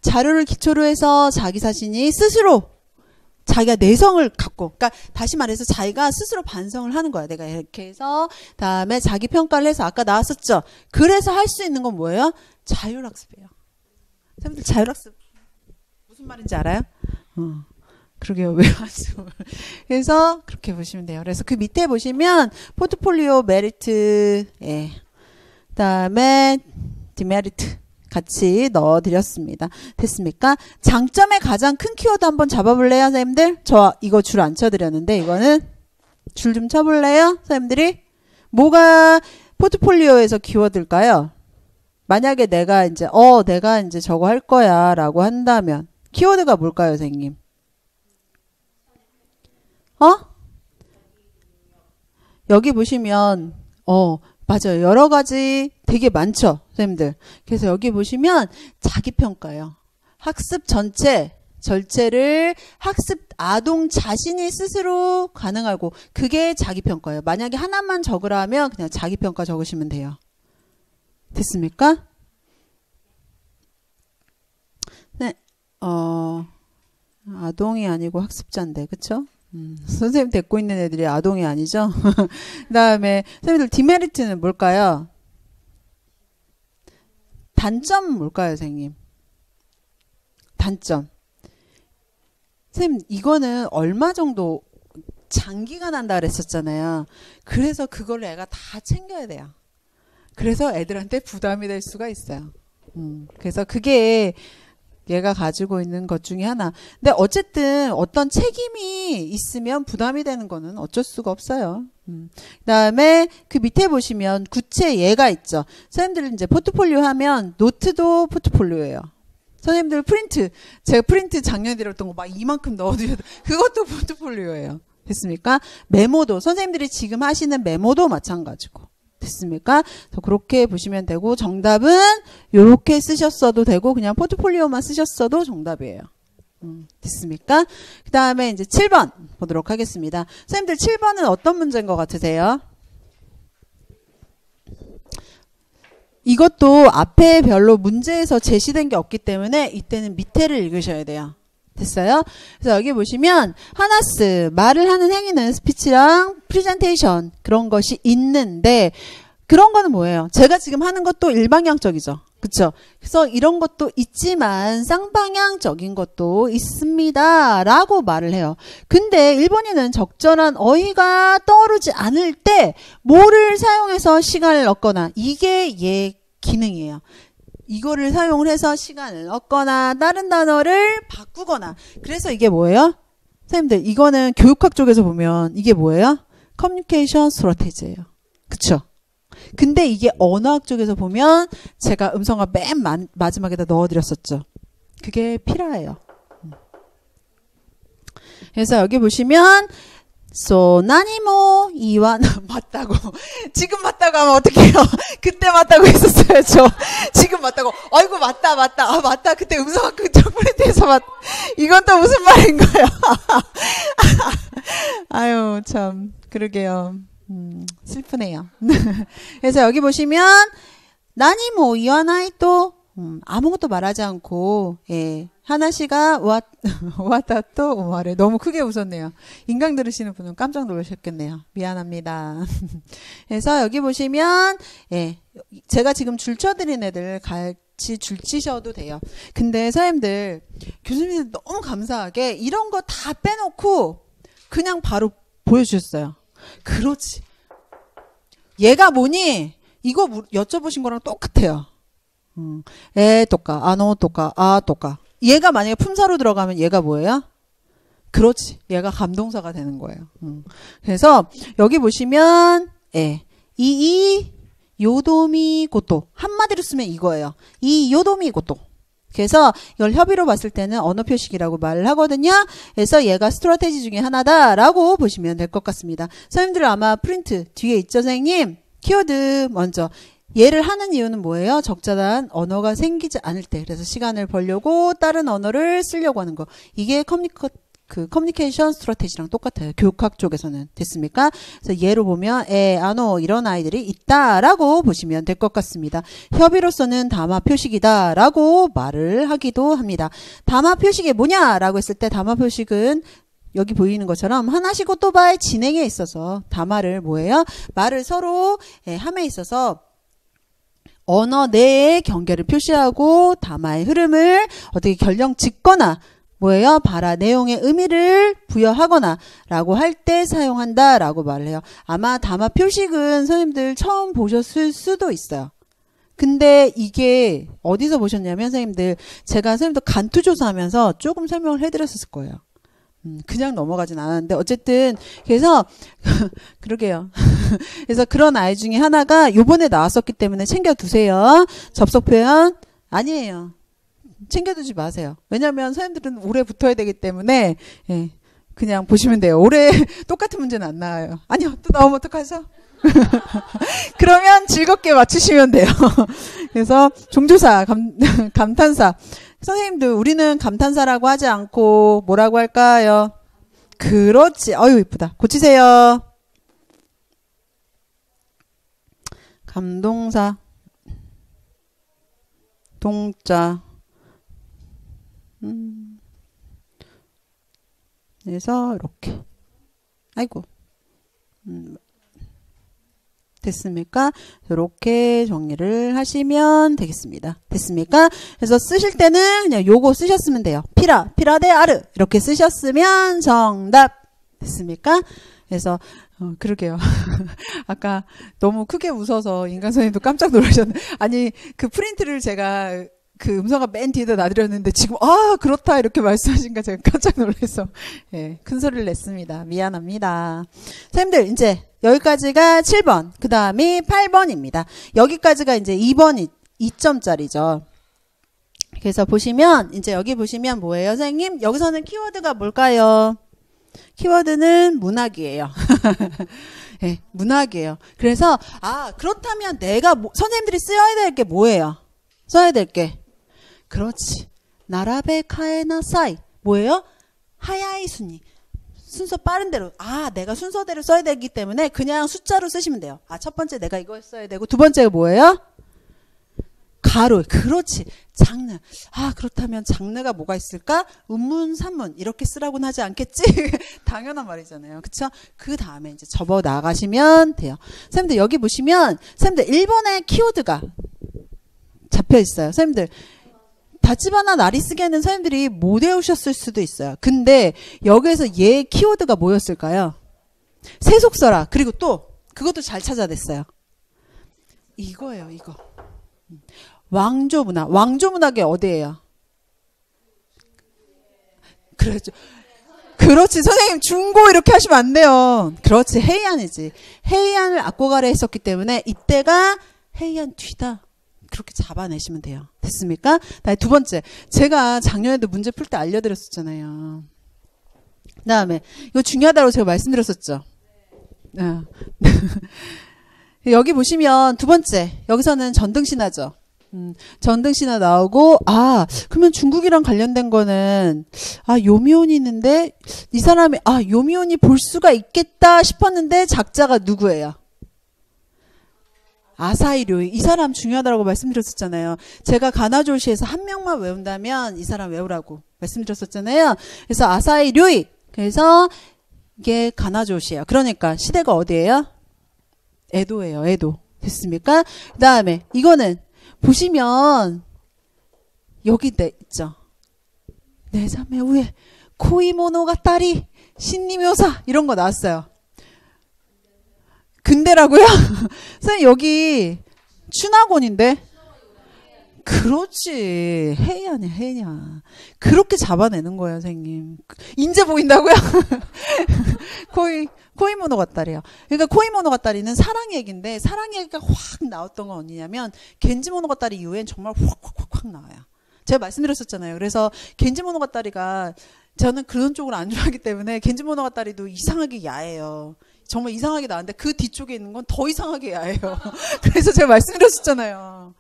자료를 기초로 해서 자기 자신이 스스로 자기가 내성을 갖고 그러니까 다시 말해서 자기가 스스로 반성을 하는 거야. 내가 이렇게 해서 다음에 자기 평가를 해서 아까 나왔었죠. 그래서 할 수 있는 건 뭐예요? 자율학습이에요. 선생님들 자율학습 무슨 말인지 알아요? 그러게요. 왜 학습을. 그래서 그렇게 보시면 돼요. 그래서 그 밑에 보시면 포트폴리오 메리트 그다음에 디메리트 같이 넣어드렸습니다. 됐습니까? 장점의 가장 큰 키워드 한번 잡아볼래요, 선생님들? 저 이거 줄 안 쳐드렸는데 이거는 줄 좀 쳐볼래요, 선생님들이? 뭐가 포트폴리오에서 키워드일까요? 만약에 내가 이제 저거 할 거야 라고 한다면 키워드가 뭘까요, 선생님? 여기 보시면 맞아요. 여러 가지 되게 많죠, 선생님들. 그래서 여기 보시면 자기평가요. 학습 전체를 학습 아동 자신이 스스로 가능하고 그게 자기평가예요. 만약에 하나만 적으라 하면 그냥 자기평가 적으시면 돼요. 됐습니까? 네, 아동이 아니고 학습자인데, 그쵸? 선생님 데리고 있는 애들이 아동이 아니죠? 그 다음에 선생님들 디메리트는 뭘까요? 단점 뭘까요, 선생님? 단점. 선생님 이거는 얼마 정도 장기간 한다 그랬었잖아요. 그래서 그걸 애가 다 챙겨야 돼요. 그래서 애들한테 부담이 될 수가 있어요. 그래서 그게 얘가 가지고 있는 것 중에 하나. 근데 어쨌든 어떤 책임이 있으면 부담이 되는 거는 어쩔 수가 없어요. 그다음에 그 밑에 보시면 구체 예가 있죠. 선생님들 이제 포트폴리오 하면 노트도 포트폴리오예요. 선생님들 프린트, 제가 프린트 작년에 드렸던 거 막 이만큼 넣어드려도 그것도 포트폴리오예요. 됐습니까? 메모도 선생님들이 지금 하시는 메모도 마찬가지고. 됐습니까? 그래서 그렇게 보시면 되고 정답은 이렇게 쓰셨어도 되고 그냥 포트폴리오만 쓰셨어도 정답이에요. 됐습니까? 그 다음에 이제 7번 보도록 하겠습니다. 선생님들 7번은 어떤 문제인 것 같으세요? 이것도 앞에 별로 문제에서 제시된 게 없기 때문에 이때는 밑에를 읽으셔야 돼요. 됐어요? 그래서 여기 보시면 하나스 말을 하는 행위는 스피치랑 프리젠테이션 그런 것이 있는데 그런 거는 뭐예요? 제가 지금 하는 것도 일방향적이죠. 그쵸? 그래서 이런 것도 있지만 쌍방향적인 것도 있습니다. 라고 말을 해요. 근데 일본인은 적절한 어휘가 떠오르지 않을 때 뭐를 사용해서 시간을 얻거나 이게 얘 기능이에요. 이거를 사용을 해서 시간을 얻거나 다른 단어를 바꾸거나 그래서 이게 뭐예요? 선생님들 이거는 교육학 쪽에서 보면 이게 뭐예요? 커뮤니케이션 스트래티지예요. 그쵸? 근데 이게 언어학 쪽에서 보면 제가 음성화 맨 마지막에다 넣어드렸었죠. 그게 필요해요. 그래서 여기 보시면 나니모 이완 맞다고 지금 맞다고 하면 어떡해요? 그때 맞다고 했었어요. 저 지금 맞다고 아이고 맞다 맞다 그때 음성학 그 프린트에서 이건 또 무슨 말인 거예요? 아유 참 그러게요. 슬프네요. 그래서 여기 보시면 나니모 이완아이 또 아무것도 말하지 않고 예. 하나씨가 왔다 또 오마래 너무 크게 웃었네요. 인강 들으시는 분은 깜짝 놀라셨겠네요. 미안합니다. 그래서 여기 보시면 예, 제가 지금 줄 쳐드린 애들 같이 줄 치셔도 돼요. 근데 선생님들 교수님들 너무 감사하게 이런 거 다 빼놓고 그냥 바로 보여주셨어요. 그렇지. 얘가 뭐니? 이거 여쭤보신 거랑 똑같아요. 똑까, 똑까, 똑까. 얘가 만약에 품사로 들어가면 얘가 뭐예요? 그렇지. 얘가 감동사가 되는 거예요. 그래서 여기 보시면 요도미 고토 한마디로 쓰면 이거예요. 이 요도미 고토. 그래서 이걸 협의로 봤을 때는 언어 표식이라고 말을 하거든요. 그래서 얘가 스트래티지 중에 하나다라고 보시면 될 것 같습니다. 선생님들 아마 프린트 뒤에 있죠, 선생님? 키워드 먼저. 얘를 하는 이유는 뭐예요? 적절한 언어가 생기지 않을 때. 그래서 시간을 벌려고 다른 언어를 쓰려고 하는 거. 이게 커뮤니케이션 스트래티지랑 똑같아요. 교육학 쪽에서는. 됐습니까? 그래서 예로 보면 아노 이런 아이들이 있다라고 보시면 될 것 같습니다. 협의로서는 담화 표식이다라고 말을 하기도 합니다. 담화 표식이 뭐냐라고 했을 때 담화 표식은 여기 보이는 것처럼 하나씩 오토바이 진행에 있어서 담화를 뭐예요? 말을 서로 함에 있어서 언어 내의 경계를 표시하고 담화의 흐름을 어떻게 결령 짓거나 뭐예요? 발화 내용의 의미를 부여하거나 라고 할 때 사용한다 라고 말을 해요. 아마 담화 표식은 선생님들 처음 보셨을 수도 있어요. 근데 이게 어디서 보셨냐면 선생님들 제가 선생님도 간투조사하면서 조금 설명을 해드렸을 거예요. 그냥 넘어가진 않았는데 어쨌든 그래서 그러게요. 그래서 그런 아이 중에 하나가 요번에 나왔었기 때문에 챙겨두세요. 접속 표현 아니에요. 챙겨두지 마세요. 왜냐하면 선생님들은 올해 붙어야 되기 때문에 예, 그냥 보시면 돼요. 올해 똑같은 문제는 안 나와요. 아니요. 또 나오면 어떡하죠? 그러면 즐겁게 맞추시면 돼요. 그래서 종조사, 감탄사. 선생님들 우리는 감탄사라고 하지 않고 뭐라고 할까요? 그렇지. 어유 이쁘다. 고치세요. 감동사. 동자. 그래서 이렇게. 아이고. 됐습니까? 이렇게 정리를 하시면 되겠습니다. 됐습니까? 그래서 쓰실 때는 그냥 요거 쓰셨으면 돼요. 피라 대 아르 이렇게 쓰셨으면 정답. 됐습니까? 그래서 그러게요. 아까 너무 크게 웃어서 인강 선생님도 깜짝 놀라셨네. 아니 그 프린트를 제가 그 음성가 맨 뒤에다 놔드렸는데 지금 그렇다 이렇게 말씀하시니까 제가 깜짝 놀라서 예, 큰 소리를 냈습니다. 미안합니다. 선생님들 이제 여기까지가 7번 그 다음이 8번입니다. 여기까지가 이제 2번 2점짜리죠. 그래서 보시면 이제 여기 보시면 뭐예요 선생님? 여기서는 키워드가 뭘까요? 키워드는 문학이에요. 네, 문학이에요. 그래서 그렇다면 내가 선생님들이 써야 될 게 뭐예요? 써야 될 게 그렇지. 나라베 카에나사이 뭐예요? 하야이 순위. 순서 빠른 대로. 내가 순서대로 써야 되기 때문에 그냥 숫자로 쓰시면 돼요. 첫 번째 내가 이거 써야 되고 두 번째가 뭐예요? 가로. 그렇지. 장르. 그렇다면 장르가 뭐가 있을까? 음문, 산문 이렇게 쓰라고는 하지 않겠지? 당연한 말이잖아요. 그쵸? 그 다음에 이제 접어 나가시면 돼요. 선생님들 여기 보시면 선생님들 1번에 키워드가 잡혀 있어요. 선생님들 다치바나 나리스게는 선생님들이 못 외우셨을 수도 있어요. 근데 여기에서 얘 키워드가 뭐였을까요? 세속서라. 그리고 또 그것도 잘 찾아냈어요. 이거예요. 이거. 왕조문학. 왕조문학이 어디예요? 그렇죠. 그렇지. 선생님 중고 이렇게 하시면 안 돼요. 그렇지. 헤이안이지. 헤이안을 앞고가래 했었기 때문에 이때가 헤이안 뒤다. 그렇게 잡아내시면 돼요. 됐습니까? 다음에 두 번째. 제가 작년에도 문제 풀 때 알려드렸었잖아요. 그 다음에 이거 중요하다고 제가 말씀드렸었죠. 여기 보시면 두 번째. 여기서는 전등신화죠. 전등신화 나오고 그러면 중국이랑 관련된 거는 요미온이 있는데 이 사람이 요미온이 볼 수가 있겠다 싶었는데 작자가 누구예요? 아사히 료이. 이 사람 중요하다고 말씀드렸었잖아요. 제가 가나조시에서 한 명만 외운다면 이 사람 외우라고 말씀드렸었잖아요. 그래서 아사히 료이. 그래서 이게 가나조시예요. 그러니까 시대가 어디예요? 에도예요. 에도. 됐습니까? 그 다음에 이거는 보시면 여기 있죠. 내 자매 후에 코이모노가타리 신니묘사 이런 거 나왔어요. 근데라고요? 선생님 여기 춘하곤인데 그렇지. 헤이아냐 헤이냐. 그렇게 잡아내는 거예요 선생님. 인제 보인다고요? 코이모노가타리요. 그러니까 코이모노가타리는 사랑 얘기인데 사랑 얘기가 확 나왔던 건 어디냐면 겐지모노가타리 이후엔 정말 확 나와요. 제가 말씀드렸었잖아요. 그래서 겐지모노가타리가 저는 그런 쪽을 안 좋아하기 때문에 겐지모노가타리도 이상하게 야해요. 정말 이상하게 나왔는데 그 뒤쪽에 있는 건 더 이상하게 야해요. 그래서 제가 말씀드렸었잖아요.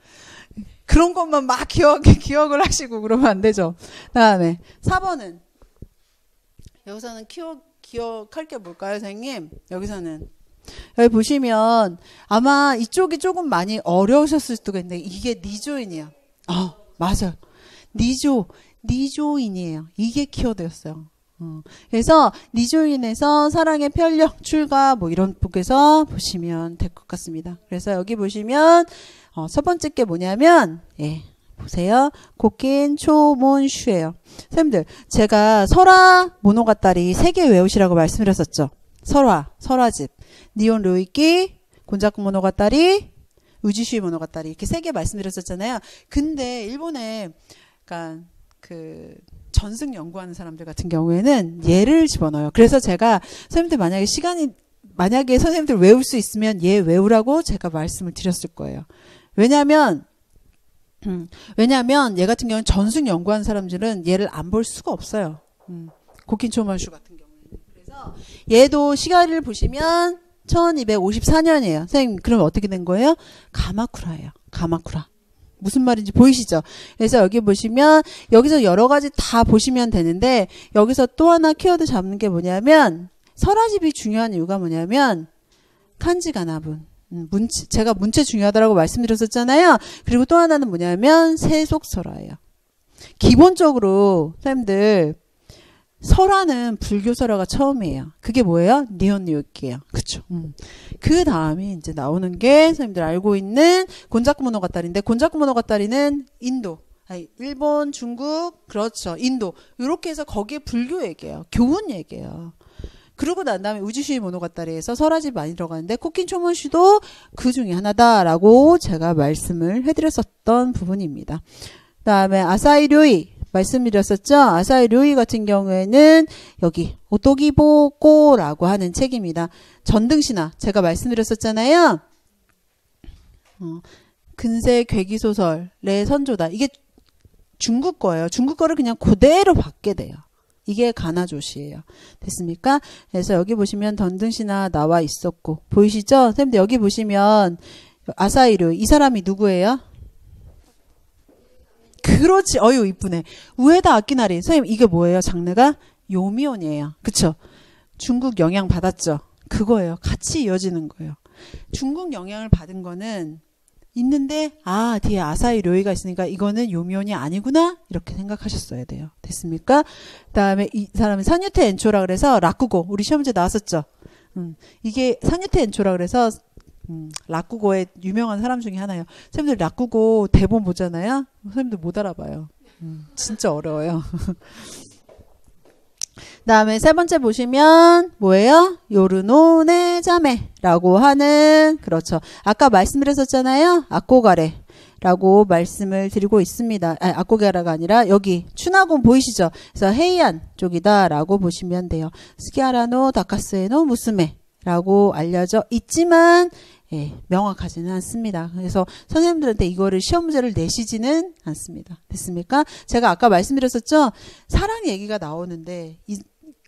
그런 것만 막 기억을 하시고 그러면 안 되죠. 다음에 4번은 여기서는 기억할 게 뭘까요, 선생님? 여기서는 여기 보시면 아마 이쪽이 조금 많이 어려우셨을 수도 있는데 이게 니조인이에요. 맞아요. 니조인이에요. 이게 키워드였어요. 그래서 니조인에서 사랑의 편력 출가 뭐 이런 북에서 보시면 될 것 같습니다. 그래서 여기 보시면 첫 번째 게 뭐냐면 보세요. 코킨 초몬슈예요. 선생님들 제가 설화 모노가타리 3개 외우시라고 말씀드렸었죠. 설화집 니온 료이키 곤자쿠 모노가타리 우지슈이 모노가타리 이렇게 세 개 말씀드렸었잖아요. 근데 일본에 그러니까 그 전승 연구하는 사람들 같은 경우에는 얘를 집어넣어요. 그래서 제가 선생님들 만약에 선생님들 외울 수 있으면 얘 외우라고 제가 말씀을 드렸을 거예요. 왜냐하면 얘 같은 경우는 전승 연구하는 사람들은 얘를 안 볼 수가 없어요. 고킨초먼슈 같은 경우에는. 그래서 얘도 시가를 보시면 1254년이에요. 선생님 그러면 어떻게 된 거예요? 가마쿠라예요. 가마쿠라. 무슨 말인지 보이시죠? 그래서 여기 보시면 여기서 여러 가지 다 보시면 되는데 여기서 또 하나 키워드 잡는 게 뭐냐면 설화집이 중요한 이유가 뭐냐면 칸지가나분. 제가 문체 중요하다고 말씀드렸었잖아요. 그리고 또 하나는 뭐냐면 세속설화예요. 기본적으로 선생님들 설화는 불교 설화가 처음이에요. 그게 뭐예요? 니혼니오키예요. 그쵸? 그 다음에 이제 나오는 게 선생님들 알고 있는 곤자쿠 모노가타리인데 곤자쿠 모노가타리는 인도, 일본, 중국, 그렇죠. 인도 이렇게 해서 거기에 불교 얘기예요. 교훈 얘기예요. 그러고 난 다음에 우지슈이 모노가타리에서 설화집 많이 들어가는데 코킨초몬슈도 그 중에 하나다라고 제가 말씀을 해드렸었던 부분입니다. 그 다음에 아사히 료이 말씀드렸었죠. 아사히 료이 같은 경우에는 여기 오토기보꼬라고 하는 책입니다. 전등신화 제가 말씀드렸었잖아요. 근세 괴기소설의 선조다. 이게 중국 거예요. 중국 거를 그냥 그대로 받게 돼요. 이게 가나조시예요. 됐습니까? 그래서 여기 보시면 전등신화 나와 있었고 보이시죠? 선생님들 여기 보시면 아사히 료이 이 사람이 누구예요? 그렇지. 어유 이쁘네. 우에다 아키나리. 선생님 이게 뭐예요? 장르가 요미온이에요. 그쵸? 중국 영향 받았죠? 그거예요. 같이 이어지는 거예요. 중국 영향을 받은 거는 있는데 뒤에 아사히 료이가 있으니까 이거는 요미온이 아니구나 이렇게 생각하셨어야 돼요. 됐습니까? 그 다음에 이 사람은 산유테 엔초라 그래서 라쿠고 우리 시험 문제 나왔었죠? 이게 산유테 엔초라 그래서 라쿠고의 유명한 사람 중에 하나예요. 선생님들 라쿠고 대본 보잖아요. 선생님들 못 알아봐요. 진짜 어려워요. 다음에 세 번째 보시면 뭐예요? 요르노네 자메라고 하는 그렇죠. 아까 말씀드렸었잖아요. 아꼬가레라고 말씀을 드리고 있습니다. 아꼬가레가 아니라 여기 추나곤 보이시죠? 그래서 헤이안 쪽이다라고 보시면 돼요. 스키아라노 다카스에노 무스메라고 알려져 있지만 명확하지는 않습니다. 그래서 선생님들한테 이거를 시험 문제를 내시지는 않습니다. 됐습니까? 제가 아까 말씀드렸었죠? 사랑 얘기가 나오는데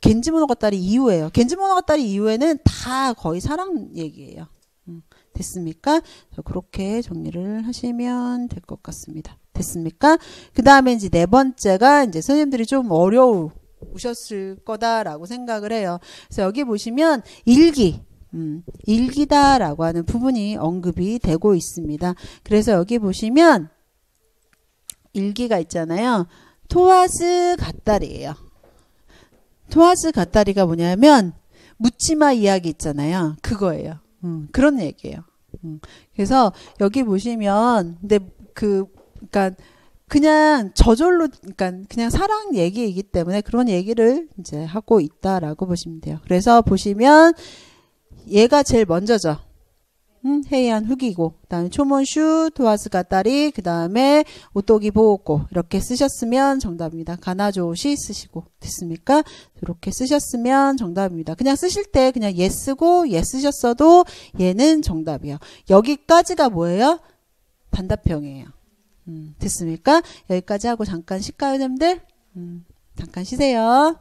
겐지모노가타리 이후에요. 겐지모노가타리 이후에는 다 거의 사랑 얘기예요. 됐습니까? 그렇게 정리를 하시면 될 것 같습니다. 됐습니까? 그 다음에 이제 네 번째가 이제 선생님들이 좀 어려우셨을 거다라고 생각을 해요. 그래서 여기 보시면 일기다라고 하는 부분이 언급이 되고 있습니다. 그래서 여기 보시면 일기가 있잖아요. 토와즈 갓다리예요. 토와즈 갓다리가 뭐냐면 묻지마 이야기 있잖아요. 그거예요. 그런 얘기예요. 그래서 여기 보시면 근데 그러니까 그냥 저절로 그러니까 그냥 사랑 얘기이기 때문에 그런 얘기를 이제 하고 있다라고 보시면 돼요. 그래서 보시면 얘가 제일 먼저죠. 헤이안 후기고 그다음에 초몬슈 토와즈 가다리 그다음에 오토기 보고 이렇게 쓰셨으면 정답입니다. 가나조시 쓰시고 됐습니까? 이렇게 쓰셨으면 정답입니다. 그냥 쓰실 때 그냥 예 쓰고 예 쓰셨어도 얘는 정답이에요. 여기까지가 뭐예요? 단답형이에요. 됐습니까? 여기까지 하고 잠깐 쉴까요, 선생님들? 잠깐 쉬세요.